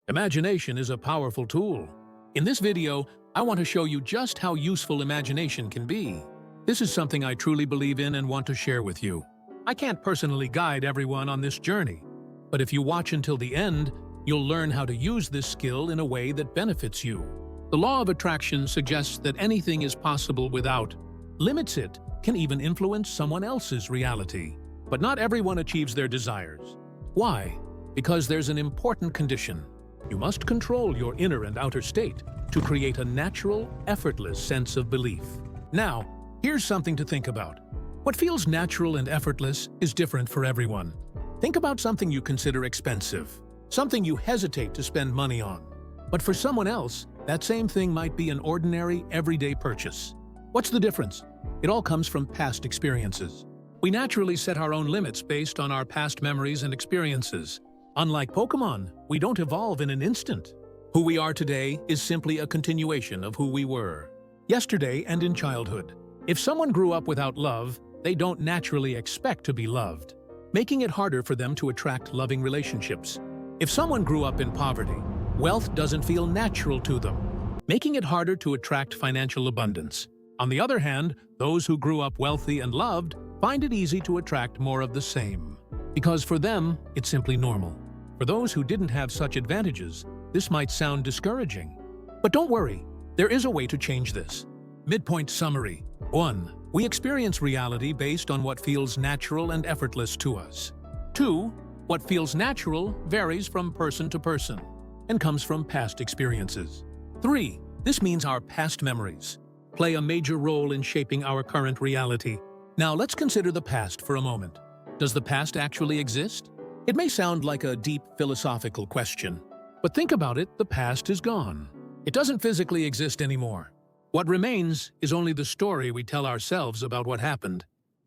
Imagination is a powerful tool. In this video, I want to show you just how useful imagination can be. This is something I truly believe in and want to share with you. I can't personally guide everyone on this journey, but if you watch until the end, you'll learn how to use this skill in a way that benefits you. The law of attraction suggests that anything is possible without limits. It can even influence someone else's reality. But not everyone achieves their desires. Why? Because there's an important condition. You must control your inner and outer state to create a natural, effortless sense of belief. Now, here's something to think about. What feels natural and effortless is different for everyone. Think about something you consider expensive, something you hesitate to spend money on. But for someone else, that same thing might be an ordinary, everyday purchase. What's the difference? It all comes from past experiences. We naturally set our own limits based on our past memories and experiences. Unlike Pokemon, we don't evolve in an instant. Who we are today is simply a continuation of who we were yesterday and in childhood. If someone grew up without love, they don't naturally expect to be loved, making it harder for them to attract loving relationships. If someone grew up in poverty, wealth doesn't feel natural to them, making it harder to attract financial abundance. On the other hand, those who grew up wealthy and loved find it easy to attract more of the same, because for them, it's simply normal. For those who didn't have such advantages, this might sound discouraging. But don't worry, there is a way to change this. Midpoint summary. 1. We experience reality based on what feels natural and effortless to us. 2. What feels natural varies from person to person and comes from past experiences. 3. This means our past memories play a major role in shaping our current reality. Now let's consider the past for a moment. Does the past actually exist? It may sound like a deep philosophical question, but think about it, the past is gone. It doesn't physically exist anymore. What remains is only the story we tell ourselves about what happened.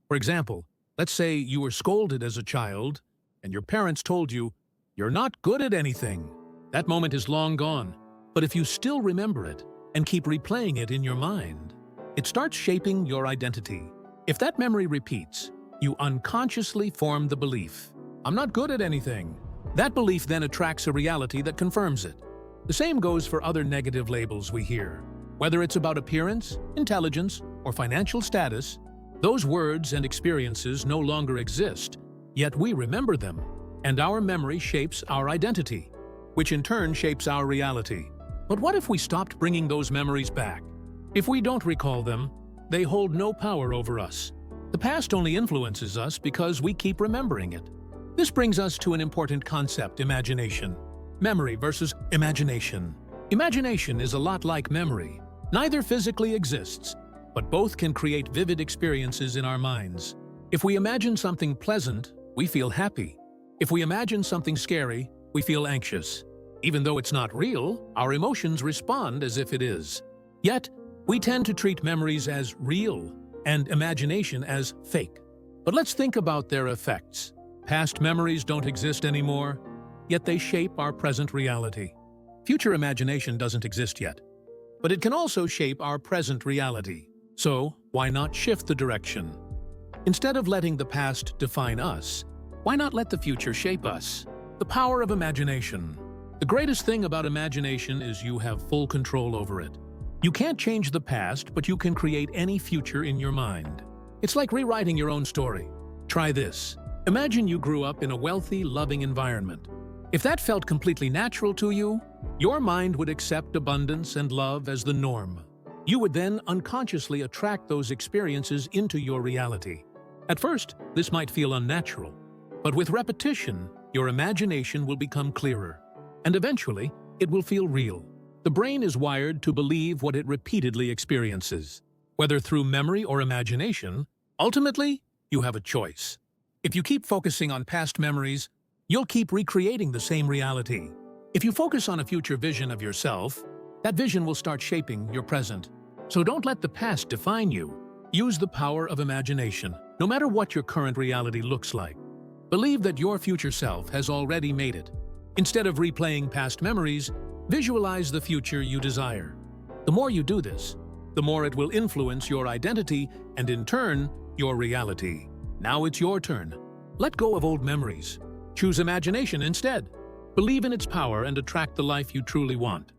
For example, let's say you were scolded as a child, and your parents told you, "You're not good at anything." That moment is long gone, but if you still remember it and keep replaying it in your mind, it starts shaping your identity. If that memory repeats, you unconsciously form the belief, "I'm not good at anything." That belief then attracts a reality that confirms it. The same goes for other negative labels we hear. Whether it's about appearance, intelligence, or financial status, those words and experiences no longer exist, yet we remember them, and our memory shapes our identity, which in turn shapes our reality. But what if we stopped bringing those memories back? If we don't recall them, they hold no power over us. The past only influences us because we keep remembering it. This brings us to an important concept: imagination. Memory versus imagination. Imagination is a lot like memory. Neither physically exists, but both can create vivid experiences in our minds. If we imagine something pleasant, we feel happy. If we imagine something scary, we feel anxious. Even though it's not real, our emotions respond as if it is. Yet, we tend to treat memories as real and imagination as fake. But let's think about their effects. Past memories don't exist anymore, yet they shape our present reality. Future imagination doesn't exist yet, but it can also shape our present reality. So, why not shift the direction? Instead of letting the past define us, why not let the future shape us? The power of imagination. The greatest thing about imagination is you have full control over it. You can't change the past, but you can create any future in your mind. It's like rewriting your own story. Try this. Imagine you grew up in a wealthy, loving environment. If that felt completely natural to you, your mind would accept abundance and love as the norm. You would then unconsciously attract those experiences into your reality. At first, this might feel unnatural, but with repetition, your imagination will become clearer, and eventually, it will feel real. The brain is wired to believe what it repeatedly experiences. Whether through memory or imagination, ultimately, you have a choice. If you keep focusing on past memories, you'll keep recreating the same reality. If you focus on a future vision of yourself, that vision will start shaping your present. So don't let the past define you. Use the power of imagination, no matter what your current reality looks like. Believe that your future self has already made it. Instead of replaying past memories, visualize the future you desire. The more you do this, the more it will influence your identity and, in turn, your reality. Now it's your turn. Let go of old memories. Choose imagination instead. Believe in its power and attract the life you truly want.